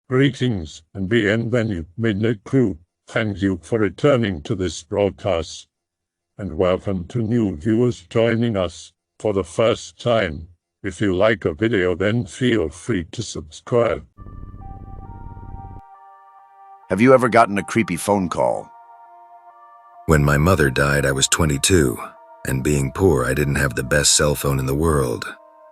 Greetings and bienvenue, Midnight Crew. Thank you for returning to this broadcast. And welcome to new viewers joining us for the first time. If you like a video, then feel free to subscribe. Have you ever gotten a creepy phone call? When my mother died, I was 22, and being poor, I didn't have the best cell phone in the world.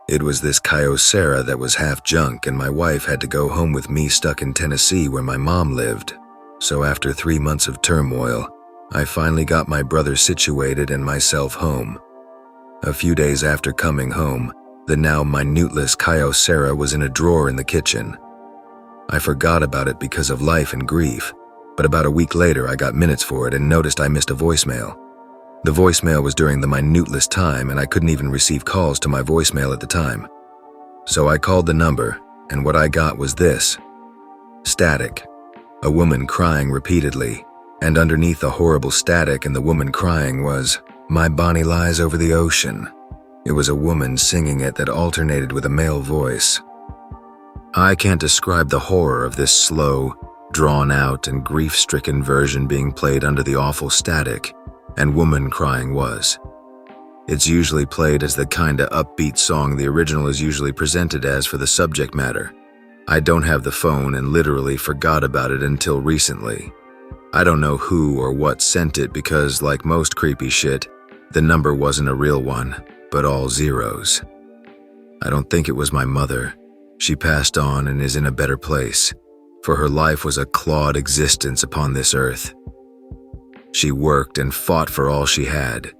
It was this Kyocera that was half junk, and my wife had to go home with me stuck in Tennessee where my mom lived. So after 3 months of turmoil, I finally got my brother situated and myself home. A few days after coming home, the now minuteless Kyocera was in a drawer in the kitchen. I forgot about it because of life and grief, but about a week later I got minutes for it and noticed I missed a voicemail. The voicemail was during the minuteless time, and I couldn't even receive calls to my voicemail at the time. So I called the number, and what I got was this: static. A woman crying repeatedly, and underneath the horrible static and the woman crying was, "My Bonnie lies over the ocean." It was a woman singing it that alternated with a male voice. I can't describe the horror of this slow, drawn-out, and grief-stricken version being played under the awful static, and woman crying was. It's usually played as the kinda upbeat song the original is usually presented as for the subject matter. I don't have the phone and literally forgot about it until recently. I don't know who or what sent it because, like most creepy shit, the number wasn't a real one, but all zeros. I don't think it was my mother. She passed on and is in a better place, for her life was a clawed existence upon this earth. She worked and fought for all she had.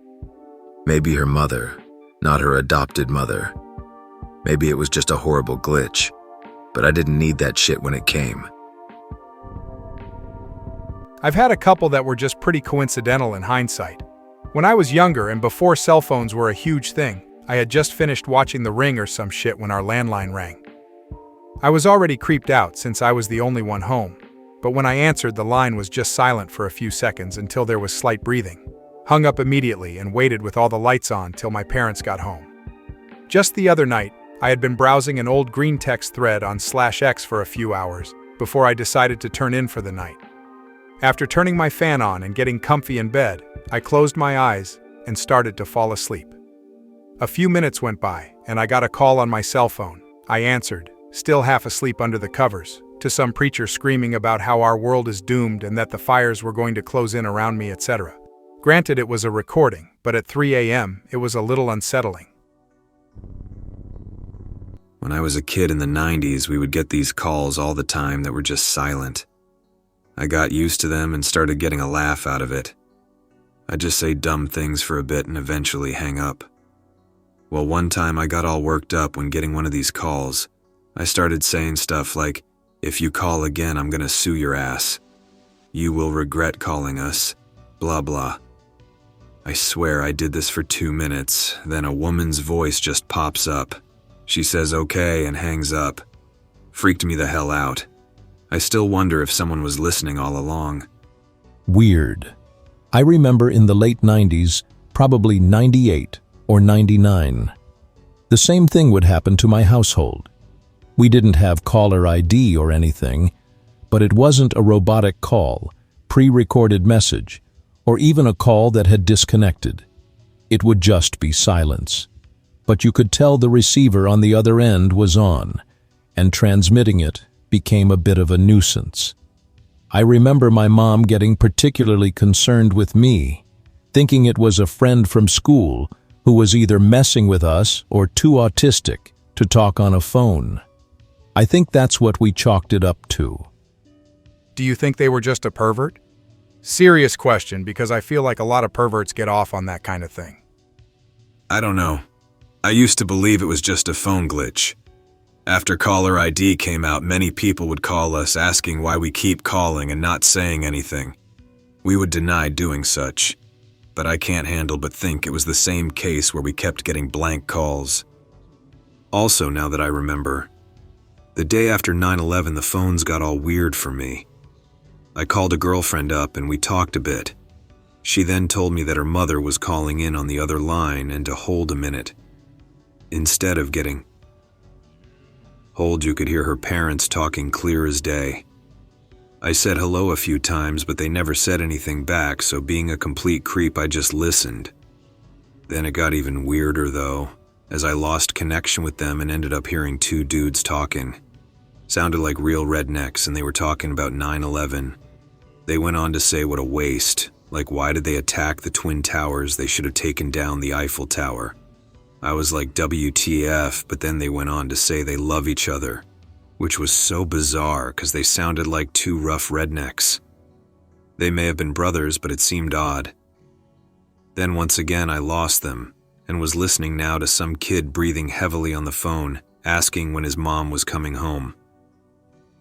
Maybe her mother, not her adopted mother. Maybe it was just a horrible glitch, but I didn't need that shit when it came. I've had a couple that were just pretty coincidental in hindsight. When I was younger and before cell phones were a huge thing, I had just finished watching The Ring or some shit when our landline rang. I was already creeped out since I was the only one home. But when I answered, the line was just silent for a few seconds until there was slight breathing. Hung up immediately and waited with all the lights on till my parents got home. Just the other night, I had been browsing an old Greentext thread on /X for a few hours before I decided to turn in for the night. After turning my fan on and getting comfy in bed, I closed my eyes and started to fall asleep. A few minutes went by and I got a call on my cell phone. I answered, still half asleep under the covers, to some preacher screaming about how our world is doomed and that the fires were going to close in around me, etc. Granted, it was a recording, but at 3 a.m., it was a little unsettling. When I was a kid in the 90s, we would get these calls all the time that were just silent. I got used to them and started getting a laugh out of it. I'd just say dumb things for a bit and eventually hang up. Well, one time I got all worked up when getting one of these calls. I started saying stuff like, "If you call again, I'm gonna sue your ass. You will regret calling us. Blah blah." I swear I did this for 2 minutes, then a woman's voice just pops up. She says okay and hangs up. Freaked me the hell out. I still wonder if someone was listening all along. Weird. I remember in the late 90s, probably 98 or 99. The same thing would happen to my household. We didn't have caller ID or anything, but it wasn't a robotic call, pre-recorded message, or even a call that had disconnected. It would just be silence. But you could tell the receiver on the other end was on, and transmitting it became a bit of a nuisance. I remember my mom getting particularly concerned with me, thinking it was a friend from school who was either messing with us or too autistic to talk on a phone. I think that's what we chalked it up to. Do you think they were just a pervert? Serious question, because I feel like a lot of perverts get off on that kind of thing. I don't know. I used to believe it was just a phone glitch. After caller ID came out, many people would call us asking why we keep calling and not saying anything. We would deny doing such, but I can't handle but think it was the same case where we kept getting blank calls. Also, now that I remember, the day after 9/11, the phones got all weird for me. I called a girlfriend up and we talked a bit. She then told me that her mother was calling in on the other line and to hold a minute. Instead of getting Hold, you could hear her parents talking clear as day. I said hello a few times, but they never said anything back, so being a complete creep, I just listened. Then it got even weirder, though, as I lost connection with them and ended up hearing two dudes talking. Sounded like real rednecks, and they were talking about 9/11. They went on to say what a waste, like why did they attack the Twin Towers, they should have taken down the Eiffel Tower. I was like WTF, but then they went on to say they love each other, which was so bizarre because they sounded like two rough rednecks. They may have been brothers, but it seemed odd. Then once again I lost them, and was listening now to some kid breathing heavily on the phone, asking when his mom was coming home.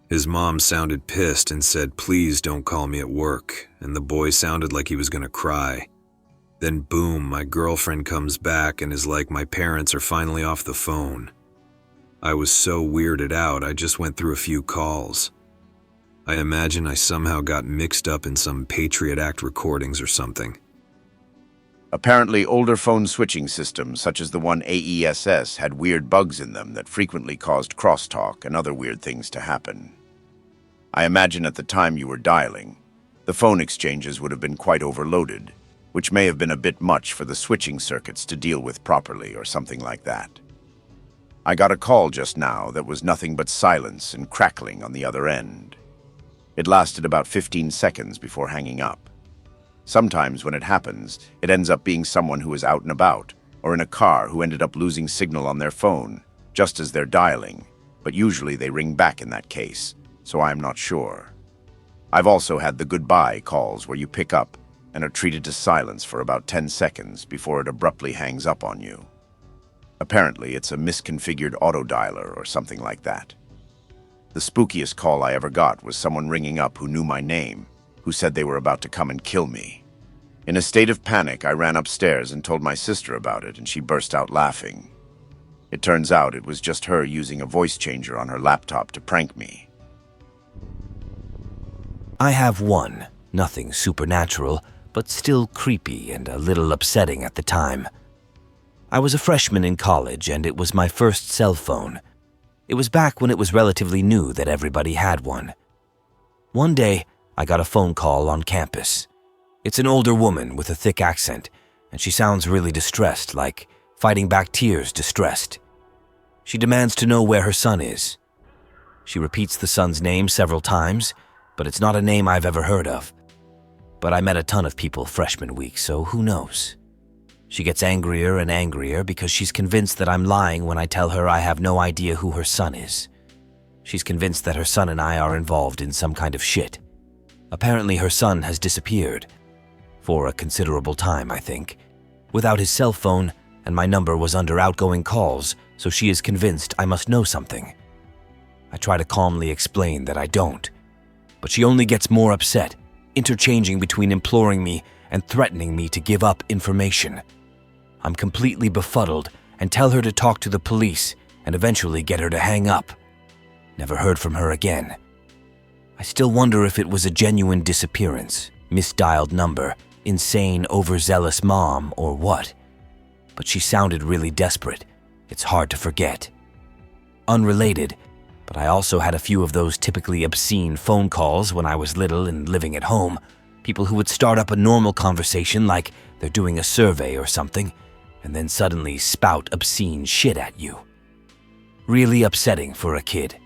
His mom sounded pissed and said, "Please don't call me at work," and the boy sounded like he was gonna cry. Then boom, my girlfriend comes back and is like, "My parents are finally off the phone." I was so weirded out, I just went through a few calls. I imagine I somehow got mixed up in some Patriot Act recordings or something. Apparently, older phone switching systems, such as the one AESS, had weird bugs in them that frequently caused crosstalk and other weird things to happen. I imagine at the time you were dialing, the phone exchanges would have been quite overloaded, which may have been a bit much for the switching circuits to deal with properly or something like that. I got a call just now that was nothing but silence and crackling on the other end. It lasted about 15 seconds before hanging up. Sometimes when it happens, it ends up being someone who is out and about, or in a car who ended up losing signal on their phone, just as they're dialing, but usually they ring back in that case, so I'm not sure. I've also had the goodbye calls where you pick up and are treated to silence for about 10 seconds before it abruptly hangs up on you. Apparently, it's a misconfigured auto-dialer or something like that. The spookiest call I ever got was someone ringing up who knew my name, who said they were about to come and kill me. In a state of panic, I ran upstairs and told my sister about it, and she burst out laughing. It turns out it was just her using a voice changer on her laptop to prank me. I have one, nothing supernatural, but still creepy and a little upsetting at the time. I was a freshman in college, and it was my first cell phone. It was back when it was relatively new that everybody had one. One day, I got a phone call on campus. It's an older woman with a thick accent, and she sounds really distressed, like fighting back tears distressed. She demands to know where her son is. She repeats the son's name several times, but it's not a name I've ever heard of. But I met a ton of people freshman week, so who knows? She gets angrier and angrier because she's convinced that I'm lying when I tell her I have no idea who her son is. She's convinced that her son and I are involved in some kind of shit. Apparently her son has disappeared. For a considerable time, I think. Without his cell phone, and my number was under outgoing calls, so she is convinced I must know something. I try to calmly explain that I don't. But she only gets more upset, interchanging between imploring me and threatening me to give up information. I'm completely befuddled and tell her to talk to the police and eventually get her to hang up. Never heard from her again. I still wonder if it was a genuine disappearance, misdialed number, insane, overzealous mom, or what. But she sounded really desperate. It's hard to forget. Unrelated, but I also had a few of those typically obscene phone calls when I was little and living at home. People who would start up a normal conversation like they're doing a survey or something, and then suddenly spout obscene shit at you. Really upsetting for a kid.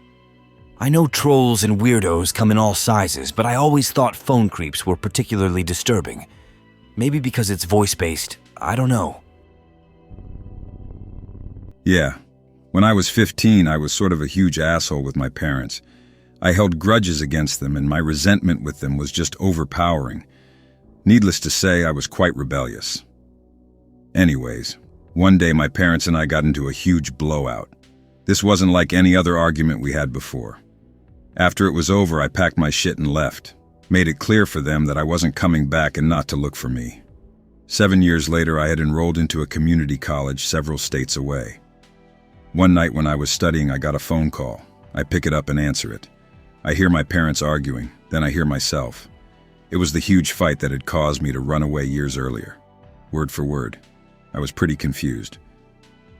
I know trolls and weirdos come in all sizes, but I always thought phone creeps were particularly disturbing. Maybe because it's voice-based, I don't know. Yeah. When I was 15, I was sort of a huge asshole with my parents. I held grudges against them, and my resentment with them was just overpowering. Needless to say, I was quite rebellious. Anyways, one day my parents and I got into a huge blowout. This wasn't like any other argument we had before. After it was over, I packed my shit and left. Made it clear for them that I wasn't coming back and not to look for me. 7 years later, I had enrolled into a community college several states away. One night when I was studying, I got a phone call. I pick it up and answer it. I hear my parents arguing, then I hear myself. It was the huge fight that had caused me to run away years earlier. Word for word. I was pretty confused.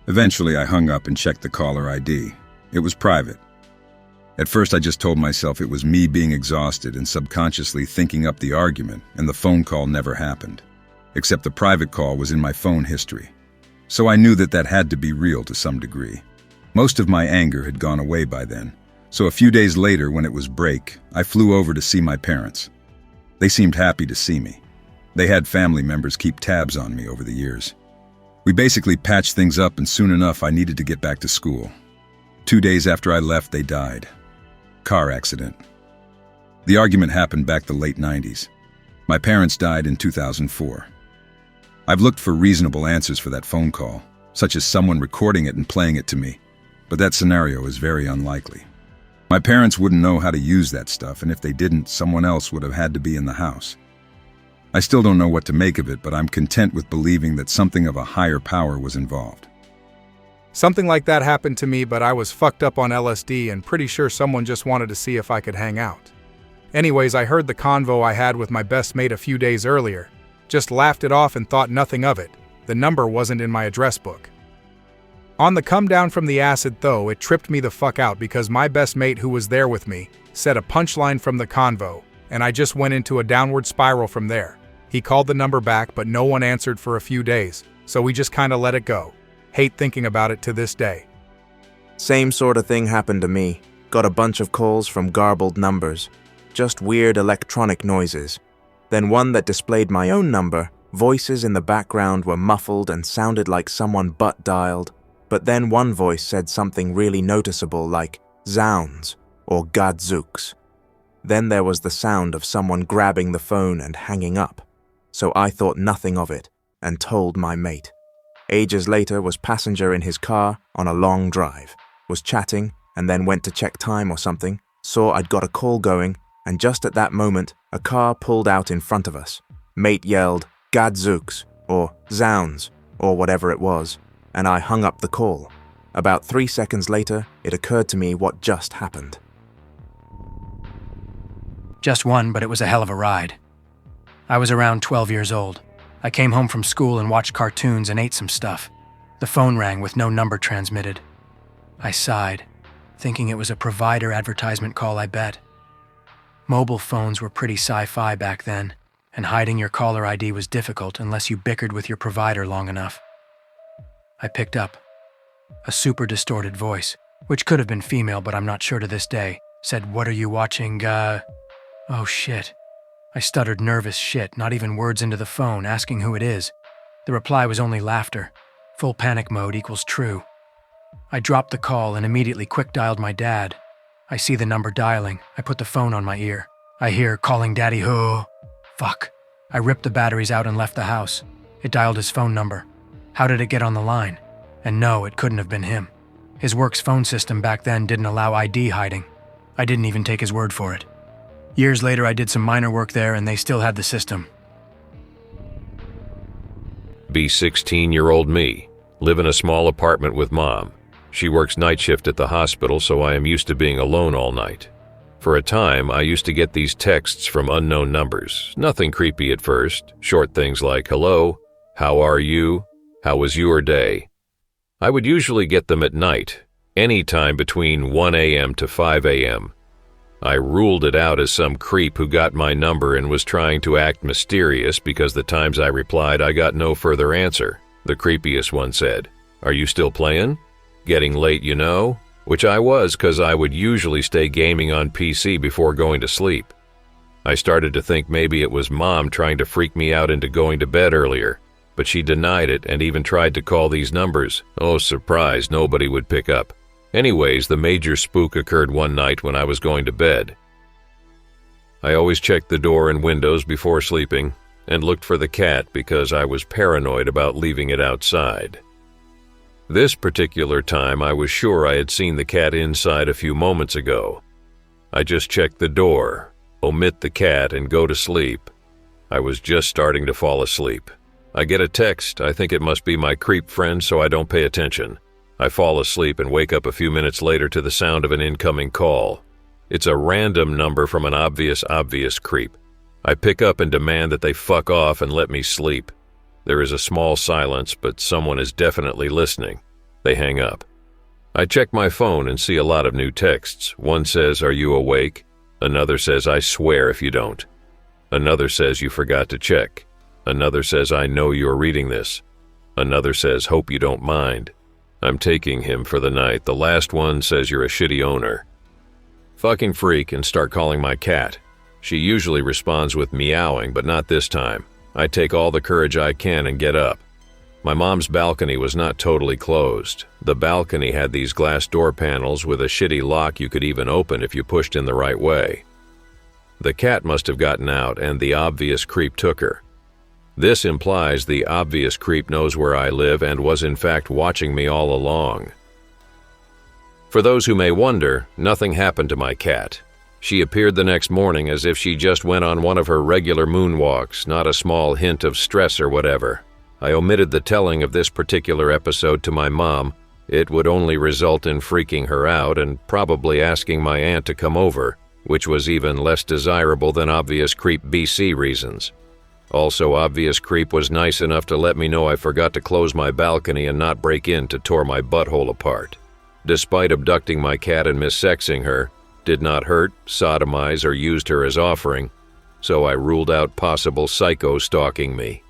Eventually, I hung up and checked the caller ID. It was private. At first, I just told myself it was me being exhausted and subconsciously thinking up the argument, and the phone call never happened. Except the private call was in my phone history. So I knew that had to be real to some degree. Most of my anger had gone away by then, so a few days later, when it was break, I flew over to see my parents. They seemed happy to see me. They had family members keep tabs on me over the years. We basically patched things up, and soon enough I needed to get back to school. 2 days after I left, they died. Car accident. The argument happened back the late 90s. My parents died in 2004. I've looked for reasonable answers for that phone call, such as someone recording it and playing it to me, but that scenario is very unlikely. My parents wouldn't know how to use that stuff, and if they didn't, someone else would have had to be in the house. I still don't know what to make of it, but I'm content with believing that something of a higher power was involved. Something like that happened to me, but I was fucked up on LSD and pretty sure someone just wanted to see if I could hang out. Anyways, I heard the convo I had with my best mate a few days earlier. Just laughed it off and thought nothing of it. The number wasn't in my address book. On the come down from the acid though, it tripped me the fuck out because my best mate who was there with me said a punchline from the convo, and I just went into a downward spiral from there. He called the number back, but no one answered for a few days, so we just kinda let it go. Hate thinking about it to this day. Same sort of thing happened to me. Got a bunch of calls from garbled numbers. Just weird electronic noises. Then one that displayed my own number, voices in the background were muffled and sounded like someone butt dialed. But then one voice said something really noticeable like "zounds" or "gadzooks." Then there was the sound of someone grabbing the phone and hanging up. So I thought nothing of it and told my mate. Ages later was passenger in his car on a long drive, was chatting and then went to check time or something, saw I'd got a call going, and just at that moment, a car pulled out in front of us. Mate yelled, "Gadzooks," or "zounds," or whatever it was, and I hung up the call. About 3 seconds later, it occurred to me what just happened. Just one, but it was a hell of a ride. I was around 12 years old. I came home from school and watched cartoons and ate some stuff. The phone rang with no number transmitted. I sighed, thinking it was a provider advertisement call, I bet. Mobile phones were pretty sci-fi back then, and hiding your caller ID was difficult unless you bickered with your provider long enough. I picked up. A super distorted voice, which could have been female but I'm not sure to this day, said, "What are you watching, Oh shit. I stuttered nervous shit, not even words into the phone, asking who it is. The reply was only laughter. Full panic mode equals true. I dropped the call and immediately quick-dialed my dad. I see the number dialing. I put the phone on my ear. I hear, "Calling Daddy Ho." Fuck. I ripped the batteries out and left the house. It dialed his phone number. How did it get on the line? And no, it couldn't have been him. His work's phone system back then didn't allow ID hiding. I didn't even take his word for it. Years later, I did some minor work there and they still had the system. Be 16-year-old me. Live in a small apartment with Mom. She works night shift at the hospital, so I am used to being alone all night. For a time, I used to get these texts from unknown numbers. Nothing creepy at first. Short things like, "Hello, how are you? How was your day?" I would usually get them at night, any time between 1 a.m. to 5 a.m. I ruled it out as some creep who got my number and was trying to act mysterious because the times I replied I got no further answer. The creepiest one said, "Are you still playing? Getting late, you know?" Which I was, because I would usually stay gaming on PC before going to sleep. I started to think maybe it was Mom trying to freak me out into going to bed earlier, but she denied it and even tried to call these numbers. Oh, surprise, nobody would pick up. Anyways, the major spook occurred one night when I was going to bed. I always checked the door and windows before sleeping and looked for the cat because I was paranoid about leaving it outside. This particular time, I was sure I had seen the cat inside a few moments ago. I just checked the door, omit the cat, and go to sleep. I was just starting to fall asleep. I get a text. I think it must be my creep friend, so I don't pay attention. I fall asleep and wake up a few minutes later to the sound of an incoming call. It's a random number from an obvious creep. I pick up and demand that they fuck off and let me sleep. There is a small silence, but someone is definitely listening. They hang up. I check my phone and see a lot of new texts. One says, "Are you awake?" Another says, "I swear if you don't." Another says, "You forgot to check." Another says, "I know you're reading this." Another says, "Hope you don't mind. I'm taking him for the night." The last one says, "You're a shitty owner." Fucking freak and start calling my cat. She usually responds with meowing, but not this time. I take all the courage I can and get up. My mom's balcony was not totally closed. The balcony had these glass door panels with a shitty lock you could even open if you pushed in the right way. The cat must have gotten out and the obvious creep took her. This implies the obvious creep knows where I live and was in fact watching me all along. For those who may wonder, nothing happened to my cat. She appeared the next morning as if she just went on one of her regular moonwalks, not a small hint of stress or whatever. I omitted the telling of this particular episode to my mom. It would only result in freaking her out and probably asking my aunt to come over, which was even less desirable than obvious creep BC reasons. Also, obvious creep was nice enough to let me know I forgot to close my balcony and not break in to tore my butthole apart. Despite abducting my cat and missexing her, did not hurt, sodomize, or used her as offering, so I ruled out possible psycho stalking me.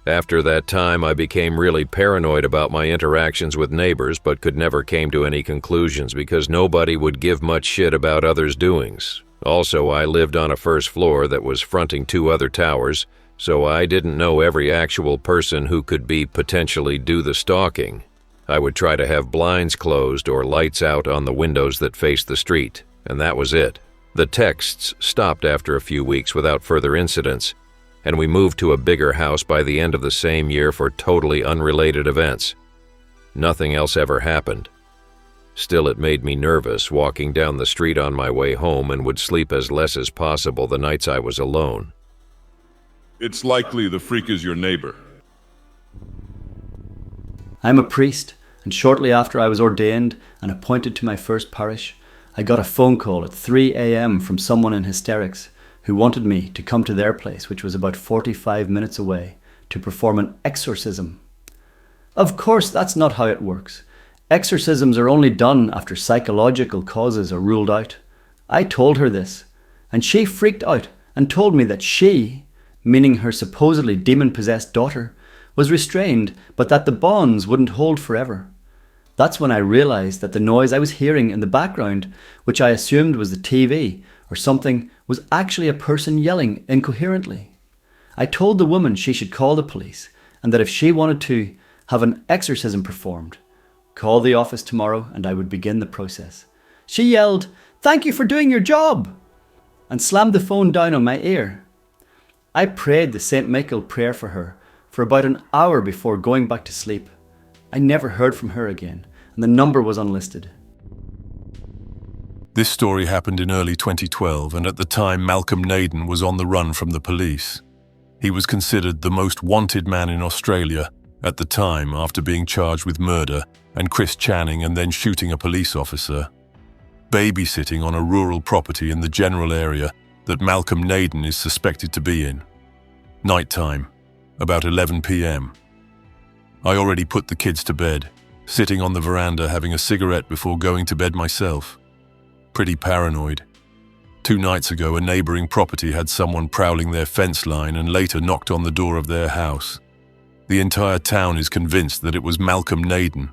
After that time, I became really paranoid about my interactions with neighbors, but could never came to any conclusions because nobody would give much shit about others' doings. Also, I lived on a first floor that was fronting 2 other towers, so I didn't know every actual person who could be potentially do the stalking. I would try to have blinds closed or lights out on the windows that faced the street, and that was it. The texts stopped after a few weeks without further incidents, and we moved to a bigger house by the end of the same year for totally unrelated events. Nothing else ever happened. Still, it made me nervous walking down the street on my way home and would sleep as less as possible the nights I was alone. It's likely the freak is your neighbor. I'm a priest, and shortly after I was ordained and appointed to my first parish, I got a phone call at 3 a.m. from someone in hysterics who wanted me to come to their place, which was about 45 minutes away, to perform an exorcism. Of course, that's not how it works. Exorcisms are only done after psychological causes are ruled out. I told her this, and she freaked out and told me that she, meaning her supposedly demon-possessed daughter, was restrained, but that the bonds wouldn't hold forever. That's when I realized that the noise I was hearing in the background, which I assumed was the TV or something, was actually a person yelling incoherently. I told the woman she should call the police and that if she wanted to have an exorcism performed, call the office tomorrow and I would begin the process. She yelled, "Thank you for doing your job," and slammed the phone down on my ear. I prayed the St. Michael prayer for her for about an hour before going back to sleep. I never heard from her again, and the number was unlisted. This story happened in early 2012, and at the time Malcolm Naden was on the run from the police. He was considered the most wanted man in Australia at the time after being charged with murder and Chris Channing and then shooting a police officer. Babysitting on a rural property in the general area that Malcolm Naden is suspected to be in. Nighttime, about 11 p.m. I already put the kids to bed, sitting on the veranda having a cigarette before going to bed myself. Pretty paranoid. 2 nights ago, a neighboring property had someone prowling their fence line and later knocked on the door of their house. The entire town is convinced that it was Malcolm Naden.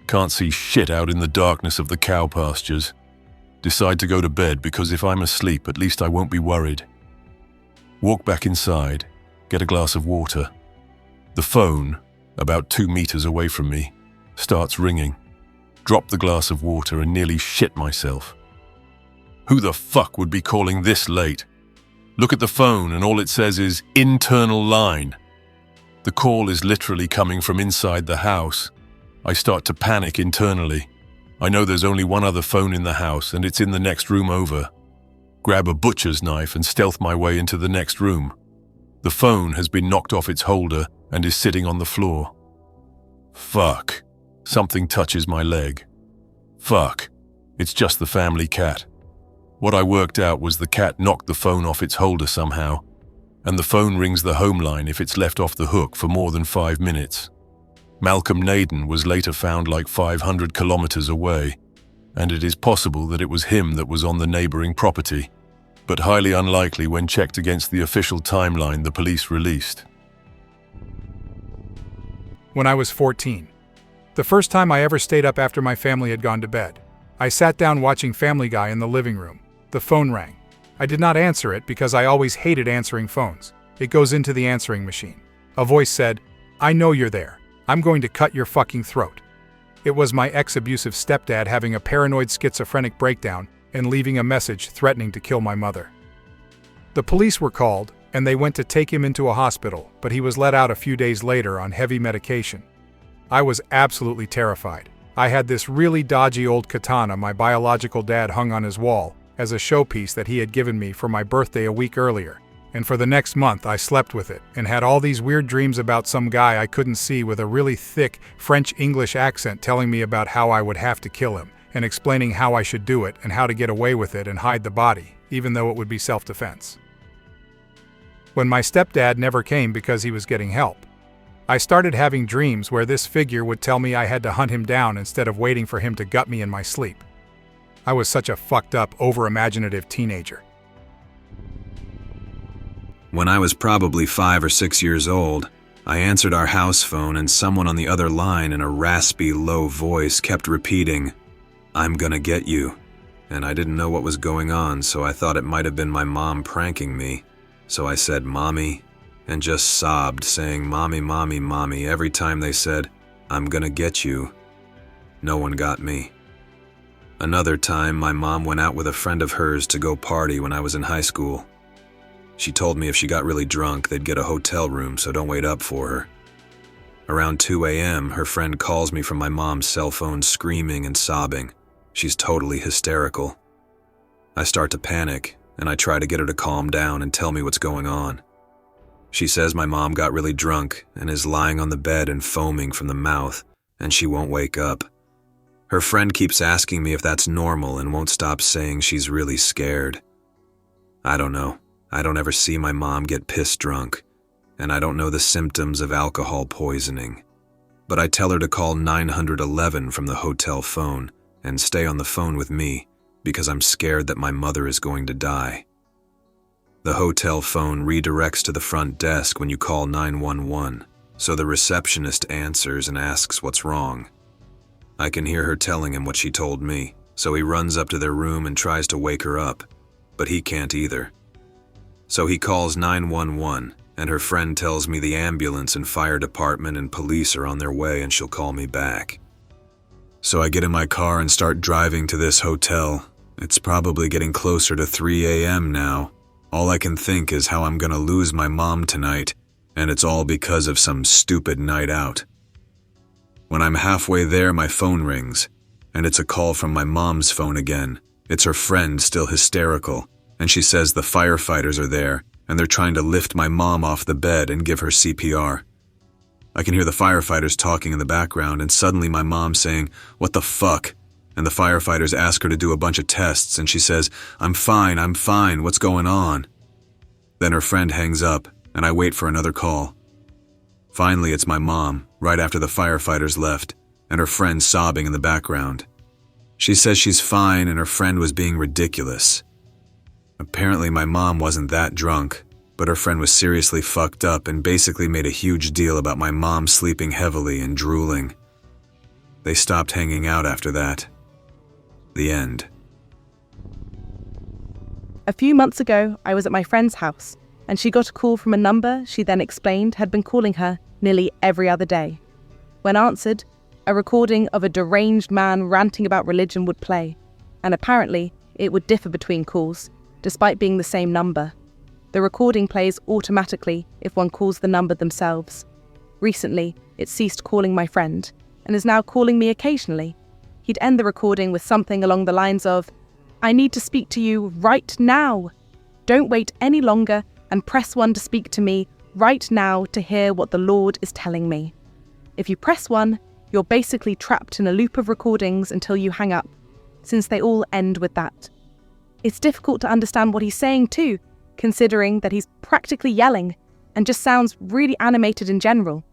Can't see shit out in the darkness of the cow pastures. Decide to go to bed because if I'm asleep, at least I won't be worried. Walk back inside, get a glass of water. The phone, about 2 meters away from me, starts ringing. Drop the glass of water and nearly shit myself. Who the fuck would be calling this late? Look at the phone and all it says is internal line. The call is literally coming from inside the house. I start to panic internally. I know there's only one other phone in the house and it's in the next room over. Grab a butcher's knife and stealth my way into the next room. The phone has been knocked off its holder and is sitting on the floor. Fuck. Something touches my leg. Fuck. It's just the family cat. What I worked out was the cat knocked the phone off its holder somehow, and the phone rings the home line if it's left off the hook for more than 5 minutes. Malcolm Naden was later found like 500 kilometers away, and it is possible that it was him that was on the neighboring property, but highly unlikely when checked against the official timeline the police released. When I was 14. The first time I ever stayed up after my family had gone to bed. I sat down watching Family Guy in the living room. The phone rang. I did not answer it because I always hated answering phones. It goes into the answering machine. A voice said, "I know you're there. I'm going to cut your fucking throat." It was my ex-abusive stepdad having a paranoid schizophrenic breakdown and leaving a message threatening to kill my mother. The police were called, and they went to take him into a hospital, but he was let out a few days later on heavy medication. I was absolutely terrified. I had this really dodgy old katana my biological dad hung on his wall as a showpiece that he had given me for my birthday a week earlier, and for the next month I slept with it and had all these weird dreams about some guy I couldn't see with a really thick French-English accent telling me about how I would have to kill him and explaining how I should do it and how to get away with it and hide the body, even though it would be self-defense. When my stepdad never came because he was getting help, I started having dreams where this figure would tell me I had to hunt him down instead of waiting for him to gut me in my sleep. I was such a fucked up, over-imaginative teenager. When I was probably 5 or 6 years old, I answered our house phone and someone on the other line in a raspy, low voice kept repeating, "I'm gonna get you." And I didn't know what was going on, so I thought it might have been my mom pranking me. So I said, "Mommy," and just sobbed, saying, "Mommy, mommy, mommy," every time they said, "I'm gonna get you." No one got me. Another time, my mom went out with a friend of hers to go party when I was in high school. She told me if she got really drunk, they'd get a hotel room, so don't wait up for her. Around 2 a.m., her friend calls me from my mom's cell phone screaming and sobbing. She's totally hysterical. I start to panic, and I try to get her to calm down and tell me what's going on. She says my mom got really drunk and is lying on the bed and foaming from the mouth, and she won't wake up. Her friend keeps asking me if that's normal and won't stop saying she's really scared. I don't know. I don't ever see my mom get piss drunk, and I don't know the symptoms of alcohol poisoning. But I tell her to call 911 from the hotel phone and stay on the phone with me because I'm scared that my mother is going to die. The hotel phone redirects to the front desk when you call 911, so the receptionist answers and asks what's wrong. I can hear her telling him what she told me, so he runs up to their room and tries to wake her up, but he can't either. So he calls 911, and her friend tells me the ambulance and fire department and police are on their way and she'll call me back. So I get in my car and start driving to this hotel. It's probably getting closer to 3 a.m. now. All I can think is how I'm gonna lose my mom tonight, and it's all because of some stupid night out. When I'm halfway there, my phone rings, and it's a call from my mom's phone again. It's her friend, still hysterical, and she says the firefighters are there, and they're trying to lift my mom off the bed and give her CPR. I can hear the firefighters talking in the background, and suddenly my mom saying, "What the fuck?" And the firefighters ask her to do a bunch of tests, and she says, I'm fine, what's going on?" Then her friend hangs up, and I wait for another call. Finally, it's my mom, right after the firefighters left, and her friend sobbing in the background. She says she's fine and her friend was being ridiculous. Apparently my mom wasn't that drunk, but her friend was seriously fucked up and basically made a huge deal about my mom sleeping heavily and drooling. They stopped hanging out after that. The end. A few months ago, I was at my friend's house, and she got a call from a number she then explained had been calling her nearly every other day. When answered, a recording of a deranged man ranting about religion would play, and apparently it would differ between calls, despite being the same number. The recording plays automatically if one calls the number themselves. Recently, it ceased calling my friend, and is now calling me occasionally. He'd end the recording with something along the lines of, "I need to speak to you right now. Don't wait any longer and press 1 to speak to me right now to hear what the Lord is telling me." If you press 1, you're basically trapped in a loop of recordings until you hang up, since they all end with that. It's difficult to understand what he's saying too, considering that he's practically yelling and just sounds really animated in general.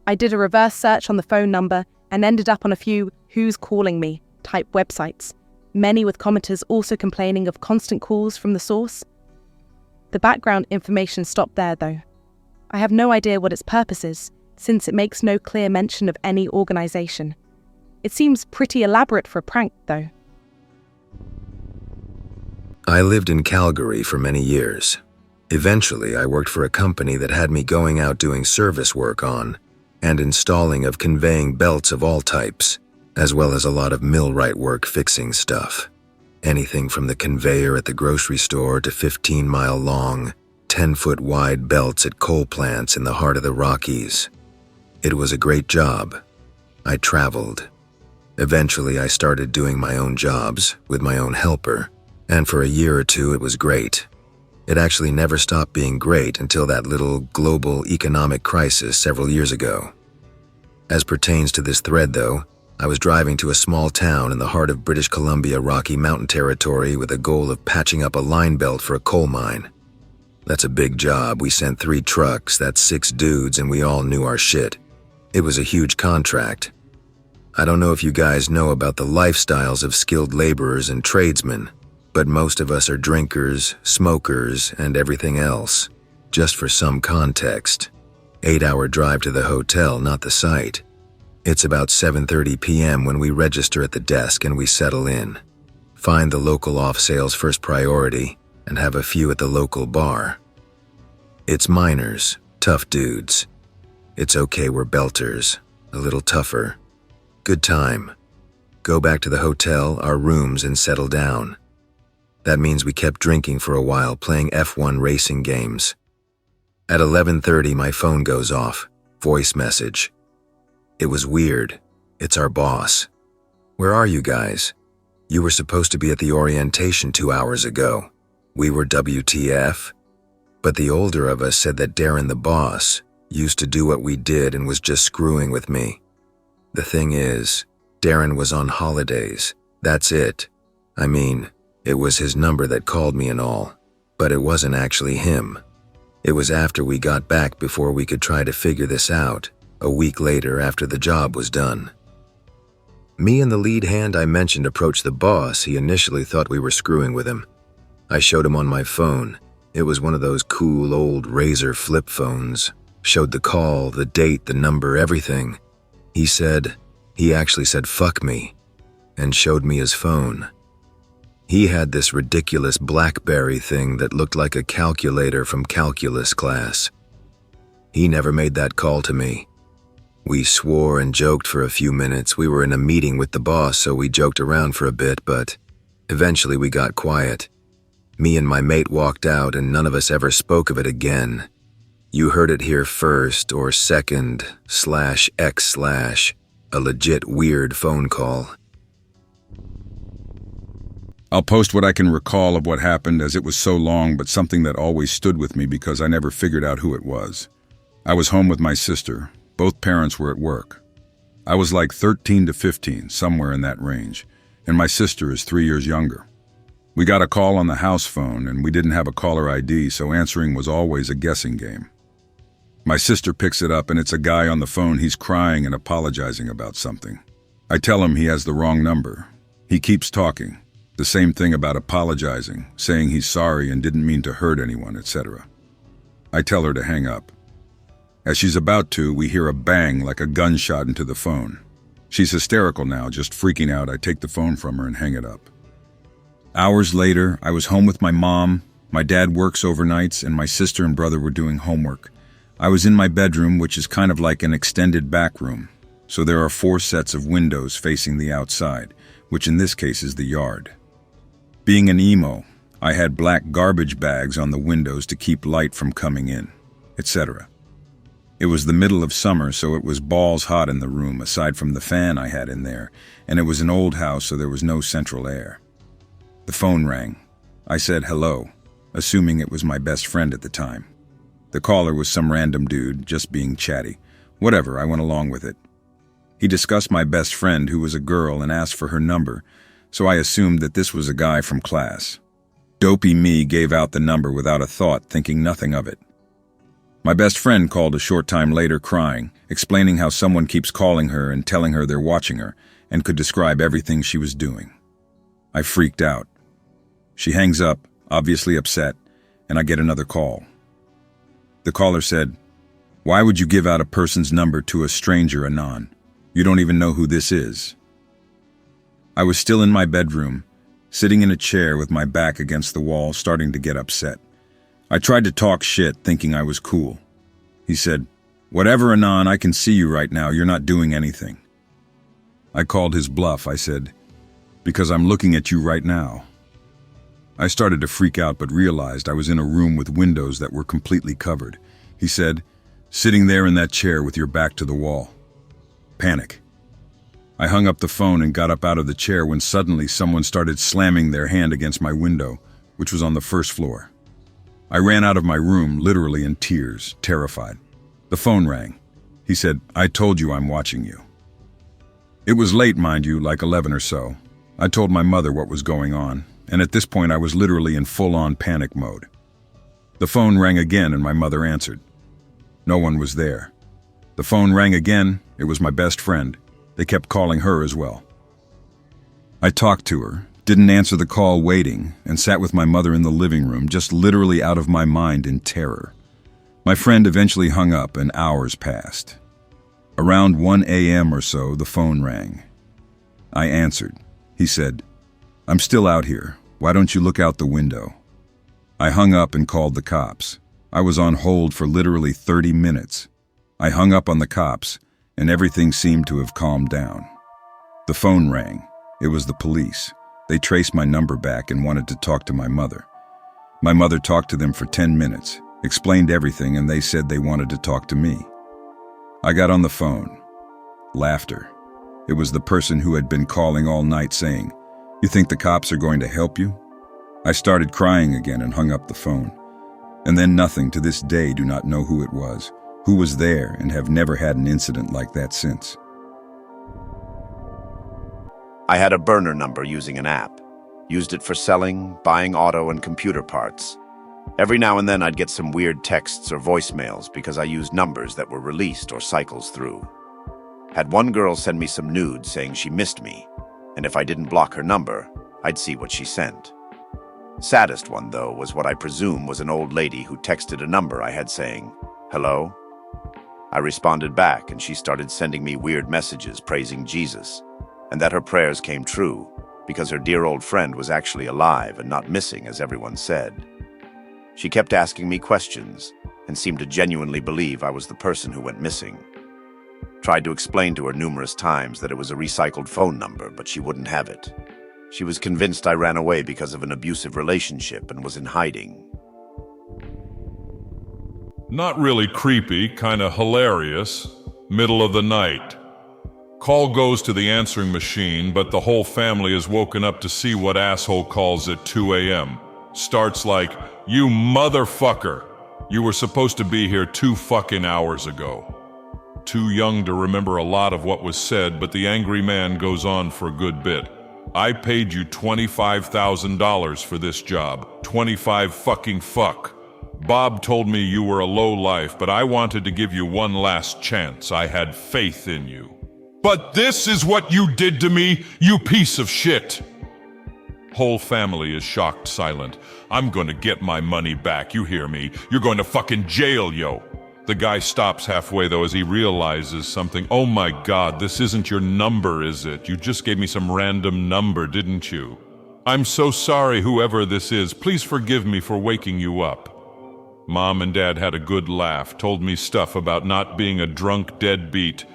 I did a reverse search on the phone number and ended up on a few "who's calling me" type websites, many with commenters also complaining of constant calls from the source. The background information stopped there, though. I have no idea what its purpose is, since it makes no clear mention of any organization. It seems pretty elaborate for a prank, though. I lived in Calgary for many years. Eventually, I worked for a company that had me going out doing service work on and installing of conveying belts of all types, as well as a lot of millwright work fixing stuff. Anything from the conveyor at the grocery store to 15-mile-long, 10-foot wide belts at coal plants in the heart of the Rockies. It was a great job. I traveled. Eventually, I started doing my own jobs with my own helper, and for a year or two it was great. It actually never stopped being great until that little global economic crisis several years ago. As pertains to this thread, though, I was driving to a small town in the heart of British Columbia Rocky Mountain Territory with a goal of patching up a line belt for a coal mine. That's a big job. We sent 3 trucks, that's 6 dudes, and we all knew our shit. It was a huge contract. I don't know if you guys know about the lifestyles of skilled laborers and tradesmen, but most of us are drinkers, smokers, and everything else. Just for some context, 8-hour drive to the hotel, not the site. It's about 7:30 p.m. when we register at the desk and we settle in. Find the local off-sales first priority and have a few at the local bar. It's miners, tough dudes. It's okay, we're belters, a little tougher. Good time. Go back to the hotel, our rooms, and settle down. That means we kept drinking for a while, playing F1 racing games. At 11:30, my phone goes off. Voice message. It was weird. It's our boss. Where are you guys? You were supposed to be at the orientation 2 hours ago. We were WTF. But the older of us said that Darren, the boss, used to do what we did and was just screwing with me. The thing is, Darren was on holidays. That's it. I mean, it was his number that called me and all, but it wasn't actually him. It was after we got back before we could try to figure this out, a week later after the job was done. Me and the lead hand I mentioned approached the boss. He initially thought we were screwing with him. I showed him on my phone. It was one of those cool old Razor flip phones. Showed the call, the date, the number, everything. He actually said, "Fuck me," and showed me his phone. He had this ridiculous BlackBerry thing that looked like a calculator from calculus class. He never made that call to me. We swore and joked for a few minutes. We were in a meeting with the boss, so we joked around for a bit, but eventually we got quiet. Me and my mate walked out, and none of us ever spoke of it again. You heard it here first, or second, /x/ a legit weird phone call. I'll post what I can recall of what happened, as it was so long, but something that always stood with me because I never figured out who it was. I was home with my sister. Both parents were at work. I was like 13 to 15, somewhere in that range, and my sister is 3 years younger. We got a call on the house phone, and we didn't have a caller ID, so answering was always a guessing game. My sister picks it up, and it's a guy on the phone. He's crying and apologizing about something. I tell him he has the wrong number. He keeps talking. The same thing about apologizing, saying he's sorry and didn't mean to hurt anyone, etc. I tell her to hang up. As she's about to, we hear a bang like a gunshot into the phone. She's hysterical now, just freaking out. I take the phone from her and hang it up. Hours later, I was home with my mom. My dad works overnights, and my sister and brother were doing homework. I was in my bedroom, which is kind of like an extended back room. So there are 4 sets of windows facing the outside, which in this case is the yard. Being an emo, I had black garbage bags on the windows to keep light from coming in, etc. It was the middle of summer, so it was balls hot in the room, aside from the fan I had in there, and it was an old house, so there was no central air. The phone rang. I said hello, assuming it was my best friend at the time. The caller was some random dude, just being chatty. Whatever, I went along with it. He discussed my best friend, who was a girl, and asked for her number, so I assumed that this was a guy from class. Dopey me gave out the number without a thought, thinking nothing of it. My best friend called a short time later crying, explaining how someone keeps calling her and telling her they're watching her, and could describe everything she was doing. I freaked out. She hangs up, obviously upset, and I get another call. The caller said, "Why would you give out a person's number to a stranger, Anon? You don't even know who this is." I was still in my bedroom, sitting in a chair with my back against the wall, starting to get upset. I tried to talk shit, thinking I was cool. He said, "Whatever, Anon, I can see you right now. You're not doing anything." I called his bluff. I said, "Because I'm looking at you right now." I started to freak out but realized I was in a room with windows that were completely covered. He said, "Sitting there in that chair with your back to the wall." Panic. I hung up the phone and got up out of the chair when suddenly someone started slamming their hand against my window, which was on the first floor. I ran out of my room, literally in tears, terrified. The phone rang. He said, "I told you I'm watching you." It was late, mind you, like 11 or so. I told my mother what was going on, and at this point I was literally in full-on panic mode. The phone rang again and my mother answered. No one was there. The phone rang again. It was my best friend. They kept calling her as well. I talked to her, didn't answer the call, waiting, and sat with my mother in the living room, just literally out of my mind in terror. My friend eventually hung up and hours passed. Around 1 a.m. or so, the phone rang. I answered. He said, "I'm still out here. Why don't you look out the window?" I hung up and called the cops. I was on hold for literally 30 minutes. I hung up on the cops, and everything seemed to have calmed down. The phone rang. It was the police. They traced my number back and wanted to talk to my mother. My mother talked to them for 10 minutes, explained everything, and they said they wanted to talk to me. I got on the phone. Laughter. It was the person who had been calling all night saying, "You think the cops are going to help you?" I started crying again and hung up the phone. And then nothing, to this day, do not know who it was, who was there, and have never had an incident like that since. I had a burner number using an app. Used it for selling, buying auto and computer parts. Every now and then I'd get some weird texts or voicemails because I used numbers that were released or cycles through. Had one girl send me some nudes saying she missed me, and if I didn't block her number, I'd see what she sent. Saddest one, though, was what I presume was an old lady who texted a number I had saying, "Hello?" I responded back, and she started sending me weird messages praising Jesus, and that her prayers came true because her dear old friend was actually alive and not missing as everyone said. She kept asking me questions and seemed to genuinely believe I was the person who went missing. Tried to explain to her numerous times that it was a recycled phone number, but she wouldn't have it. She was convinced I ran away because of an abusive relationship and was in hiding. Not really creepy, kinda hilarious. Middle of the night. Call goes to the answering machine, but the whole family is woken up to see what asshole calls at 2 a.m. Starts like, "You motherfucker! You were supposed to be here 2 fucking hours ago." Too young to remember a lot of what was said, but the angry man goes on for a good bit. "I paid you $25,000 for this job. 25 fucking fuck. Bob told me you were a lowlife, but I wanted to give you one last chance. I had faith in you. But this is what you did to me, you piece of shit." Whole family is shocked silent. "I'm gonna get my money back, you hear me? You're going to fucking jail, yo." The guy stops halfway, though, as he realizes something. "Oh my God, this isn't your number, is it? You just gave me some random number, didn't you? I'm so sorry, whoever this is. Please forgive me for waking you up." Mom and Dad had a good laugh, told me stuff about not being a drunk deadbeat.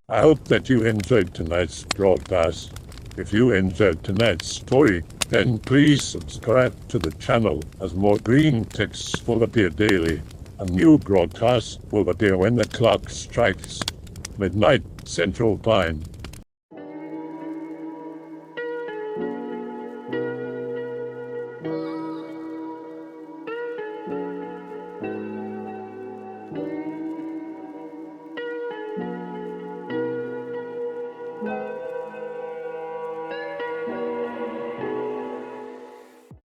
I hope that you enjoyed tonight's broadcast. If you enjoyed tonight's story, then please subscribe to the channel as more Greentext will appear daily. A new broadcast will appear when the clock strikes midnight Central Time.